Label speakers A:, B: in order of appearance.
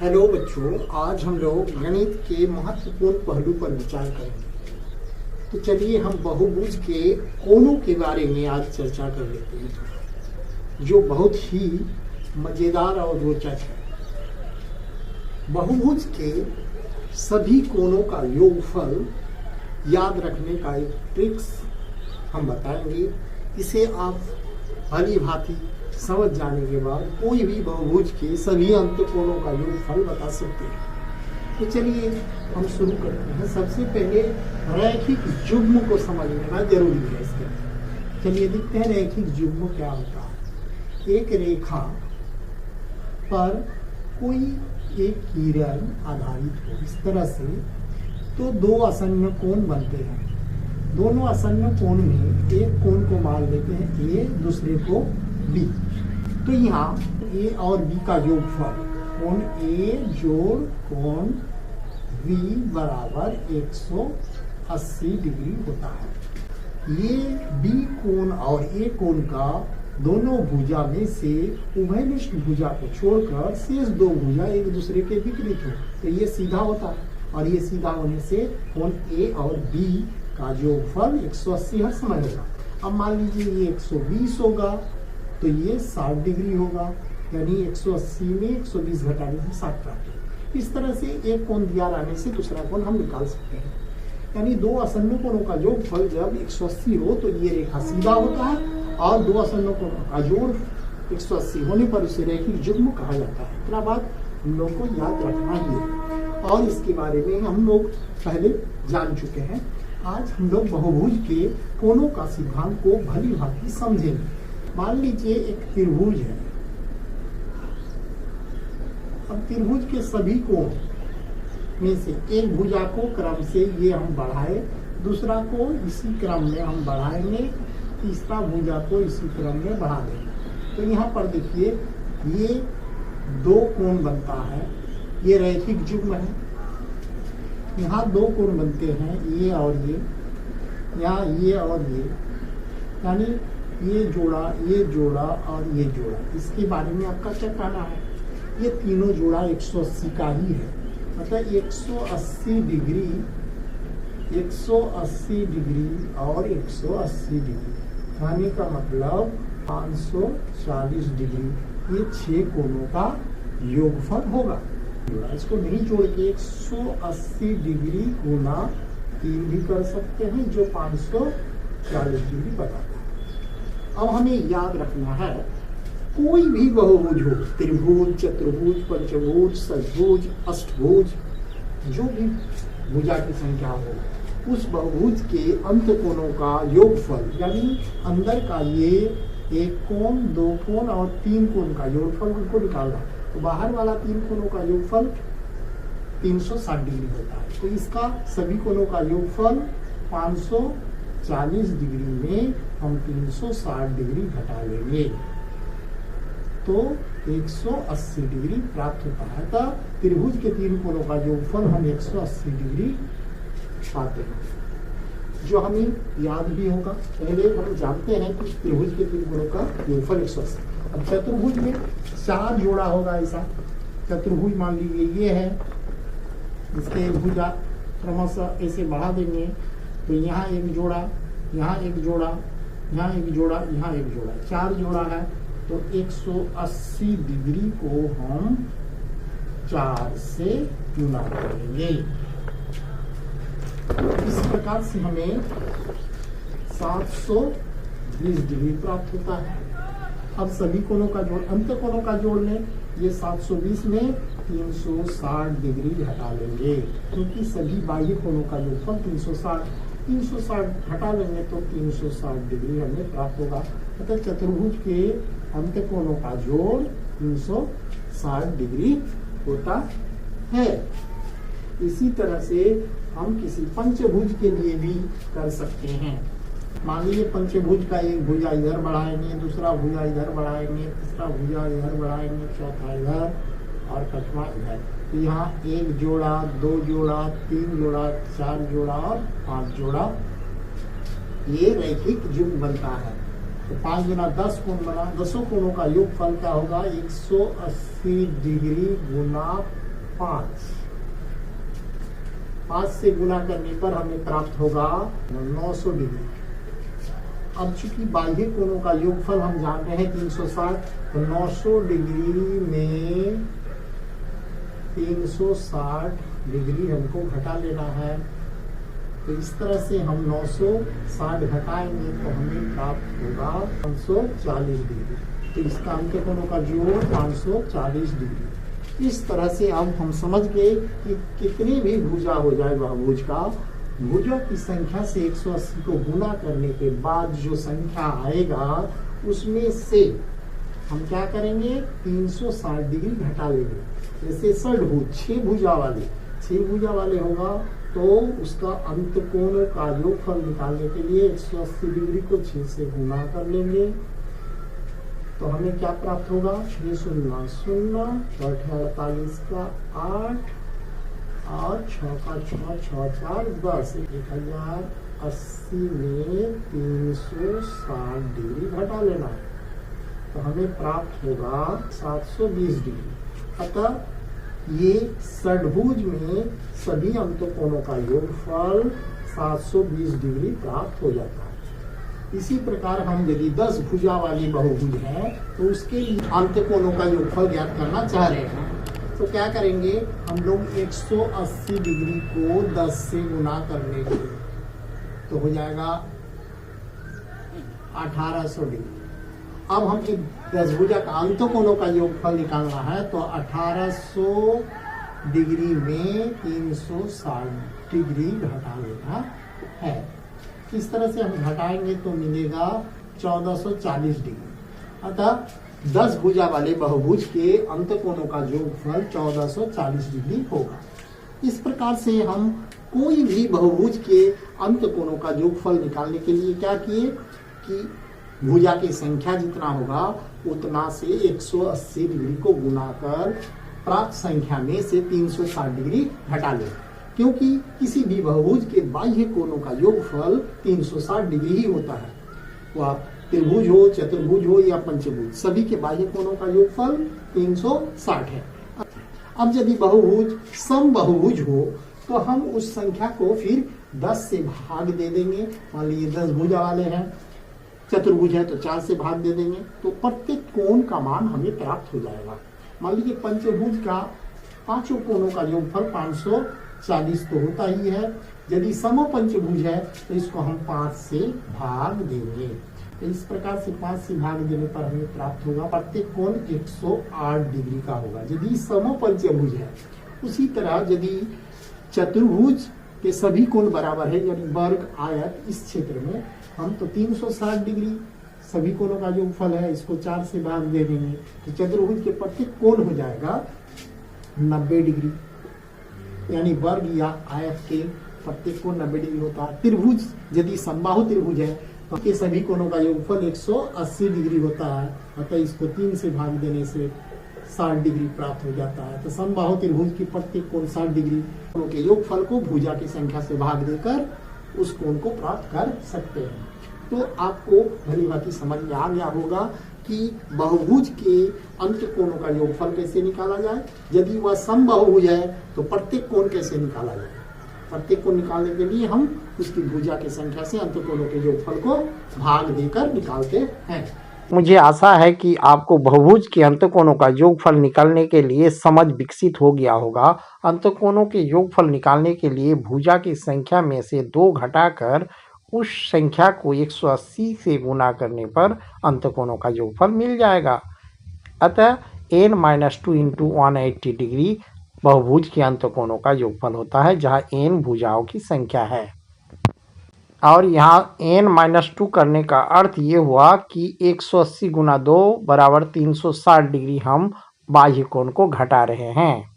A: Hello बच्चों, आज हम लोग गणित के महत्वपूर्ण पहलू पर विचार करेंगे। तो चलिए हम बहुभुज के कोणों के बारे में आज चर्चा कर लेते हैं, जो बहुत ही मजेदार और रोचक है। बहुभुज के सभी कोणों का योगफल याद रखने का एक ट्रिक्स हम बताएंगे। इसे आप भली भांति समझ जाने के बाद कोई भी बहुभुज के सभी अंत कोणों का योगफल बता सकते हैं। तो चलिए हम शुरू करते हैं। सबसे पहले रैखिक युग्म को समझ लेना जरूरी है इसके लिए। चलिए देखते हैं रैखिक युग्म क्या होता है। एक रेखा पर कोई एक किरण आधारित हो इस तरह से, तो दो आसन्न कोण बनते हैं। दोनों आसन्न कोण में एक कोण को मान लेते हैं ए, दूसरे को बी। तो यहाँ ए और बी का योगफल कोण ए जोड़ कोण बी बराबर 180 डिग्री होता है। ये बी कोण और ए कोण का दोनों भुजा में से उभयनिष्ठ भुजा को छोड़कर शेष दो भुजा एक दूसरे के विपरीत हो, तो ये सीधा होता है। और ये सीधा होने से कोण ए और बी का योगफल 180 हर समय होगा। अब मान लीजिए ये 120 होगा, तो ये 60 डिग्री होगा, यानी 180 में 120 घटाने से 60 प्राप्त होगा। इस तरह से एक कोण दिया रहने से दूसरा कोण हम निकाल सकते हैं। यानी दो आसन्न कोणों का योगफल जब 180 हो तो ये रेखा सीधा होता है, और दो आसन्न कोणों का जोड़ 180 होने पर उसे रैखिक युग्म कहा जाता है। इतना बात हम लोग को याद रखना ही है, और इसके बारे में हम लोग पहले जान चुके हैं। आज हम लोग बहुभुज के कोणों का सिद्धांत को भली भांति समझेंगे। मान लीजिए एक त्रिभुज है। अब त्रिभुज के सभी कोण में से एक भुजा को क्रम से ये हम बढ़ाए, दूसरा को इसी क्रम में हम बढ़ाएंगे, तीसरा भुजा को इसी क्रम में बढ़ा देंगे। तो यहाँ पर देखिए ये दो कोण बनता है, ये रैखिक युग्म है। यहाँ दो कोण बनते हैं, ये और ये, यहाँ ये और ये, यानी ये जोड़ा और ये जोड़ा। इसके बारे में आपका क्या कहना है? ये तीनों जोड़ा 180 का ही है, मतलब 180 डिग्री और 180 डिग्री, कहने का मतलब 540 डिग्री। ये 6 कोणों का योगफल होगा। इसको नहीं जोड़ के 180 डिग्री गुना 3 भी कर सकते हैं, जो 540 डिग्री बताता है। अब हमें याद रखना है, कोई भी बहुभुज हो, त्रिभुज, चतुर्भुज, पंचभुज, षट्भुज, अष्टभुज, जो भी भुजा की संख्या हो, उस बहुभुज के अंत कोणों का योगफल, यानी अंदर का ये एक कोण, दो कोण और 3 कोण का योगफल हमको निकालना। तो बाहर वाला 3 कोणों का योगफल 360 डिग्री होता है। तो इसका सभी कोणों का योगफल 540 डिग्री में हम 360 डिग्री घटा लेंगे, तो 180 डिग्री प्राप्त होता है। तो त्रिभुज के 3 कोणों का योगफल हम 180 डिग्री पाते हैं, जो हमें याद भी होगा। पहले हम जानते हैं कि त्रिभुज के 3 कोणों का योगफल 180। अब चतुर्भुज में 4 जोड़ा होगा। ऐसा चतुर्भुज मान लीजिए ये है, इसके भुजा क्रमशः ऐसे बढ़ा देंगे, तो यहाँ एक जोड़ा, यहाँ एक जोड़ा, यहाँ एक जोड़ा, यहाँ एक जोड़ा, 4 जोड़ा है। तो 180 डिग्री को हम 4 से गुना करेंगे। इस प्रकार से हमें 720 डिग्री प्राप्त होता है। अब सभी कोणों का जोड़, अंत कोणों का जोड़ लें, ये 720 में 360 डिग्री घटा लेंगे, क्योंकि सभी बाह्य कोणों का योगफल 360 घटा लेंगे तो 360 डिग्री हमें प्राप्त होगा। अतः चतुर्भुज के अंत कोणों का जोड़ 360 डिग्री होता है। इसी तरह से हम किसी पंचभुज के लिए भी कर सकते हैं। मान लीजिए पंचभुज का एक भुजा इधर बढ़ाएंगे, दूसरा भुजा इधर बढ़ाएंगे, तीसरा भुजा इधर बढ़ाएंगे, चौथा इधर और पांचवा इधर। तो यहाँ 1 जोड़ा, 2 जोड़ा, 3 जोड़ा, 4 जोड़ा और 5 जोड़ा, ये रैखिक युग्म बनता है। तो 5 गुना 10 कोण बना, 10 कोणों का योगफल क्या होगा? 180 डिग्री गुना 5 से गुना करने पर हमें प्राप्त होगा 900 डिग्री। अब चूंकि बाह्य कोणों का योगफल हम जान रहे हैं 360, तो 900 डिग्री में 360 डिग्री हमको घटा लेना है। तो इस तरह से हम 960 घटाएंगे तो हमें प्राप्त होगा 540 डिग्री। तो इसका अंतकोणों का जोड़ 540 डिग्री। इस तरह से अब हम समझ गए कि कितने भी भुजा हो जाए बहुभुज का, भुजों की संख्या से 180 को गुना करने के बाद जो संख्या आएगा उसमें से हम क्या करेंगे, 360 डिग्री घटा लेंगे। जैसे षडभुज 6 भुजा वाले होगा तो उसका अंतकोणों का योगफल निकालने के लिए 180 डिग्री को 6 से गुना कर लेंगे। तो हमें क्या प्राप्त होगा, 6 शून्य 0, 48 का 8 और 6 का 6, 6 4 10, 1080 में 360 डिग्री घटा लेना है। तो हमें प्राप्त होगा 720 डिग्री। अतः ये षडभुज में सभी अंतकोणों का योगफल 720 डिग्री प्राप्त हो जाता है। इसी प्रकार हम यदि 10 भुजा वाली बहुभुज है तो उसके लिए अंतकोणों का योगफल ज्ञात करना चाह रहे हैं, तो क्या करेंगे, हम लोग 180 डिग्री को 10 से गुना कर लेंगे तो हो जाएगा 1800 डिग्री। अब हम 10 भुजा का अंतकोणों का योगफल निकालना है तो 1800 डिग्री में 360 डिग्री घटा लेना है। इस तरह से हम घटाएंगे तो मिलेगा 1440 डिग्री। अतः 10 भुजा वाले बहुभुज के अंतकोणों का योगफल 1440 डिग्री होगा। इस प्रकार से हम कोई भी बहुभुज के अंतकोणों का योगफल निकालने के लिए क्या किए कि भुजा की संख्या जितना होगा उतना से 180 डिग्री को गुना कर प्राप्त संख्या में से 360 डिग्री घटा लें, क्योंकि किसी भी बहुभुज के बाह्य कोणों का योगफल 360 डिग्री ही होता है। वह त्रिभुज हो, चतुर्भुज हो या पंचभुज, सभी के बाह्य कोणों का योगफल 360 है। अब यदि बहुभुज समबहुभुज हो तो हम उस संख्या को फिर 10 से भाग दे देंगे। मान लीजिए 10 भुजा वाले हैं, चतुर्भुज है तो 4 से भाग दे देंगे, तो प्रत्येक कोण का मान हमें प्राप्त हो जाएगा। मान लीजिए पंचभुज का पांचों कोणों का योगफल 540 तो होता ही है। यदि समपंचभुज है तो इसको हम 5 से भाग देंगे। तो इस प्रकार से 5 से भाग देने पर हमें प्राप्त होगा प्रत्येक कोण 108 डिग्री का होगा यदि समपंचभुज है। उसी तरह यदि चतुर्भुज के सभी कोण बराबर है, यानी वर्ग आयत, इस क्षेत्र में हम तो 360 डिग्री सभी कोणों का योगफल है, इसको 4 से भाग दे देंगे तो चतुर्भुज के प्रत्येक कोण हो जाएगा 90 डिग्री, यानी वर्ग या आयत के प्रत्येक कोण 90 डिग्री होता है। त्रिभुज यदि समबाहु त्रिभुज है तो के सभी कोणों का योगफल 180 डिग्री होता है, अतः इसको 3 से भाग देने से 60 डिग्री प्राप्त हो जाता है। तो समबाहु त्रिभुज की प्रत्येक कोण 60 डिग्री कोणों के योगफल को भुजा की संख्या से भाग देकर उस कोण को प्राप्त कर सकते हैं। तो आपको भली भांति समझ में आ गया होगा कि बहुभुज के अंतकोणों का योगफल कैसे निकाला जाए। यदि वह समबाहुभुज है तो प्रत्येक कोण कैसे निकाला जाए। प्रत्येक कोण निकालने के लिए हम उसकी भुजा की संख्या से अंतकोणों के योगफल को भाग देकर निकालते हैं।
B: मुझे आशा है कि आपको बहुभुज के अंतकोणों का योगफल निकालने के लिए समझ विकसित हो गया होगा। अंतकोणों के योगफल निकालने के लिए भुजा की संख्या में से 2 घटाकर उस संख्या को 180 से गुना करने पर अंतकोणों का योगफल मिल जाएगा। अतः n-2 × 180 डिग्री बहुभुज के अंतकोणों का योगफल होता है, जहाँ n भुजाओं की संख्या है। और यहाँ n-2 करने का अर्थ ये हुआ कि 180 × 2 = 360 डिग्री हम बाह्य कोण को घटा रहे हैं।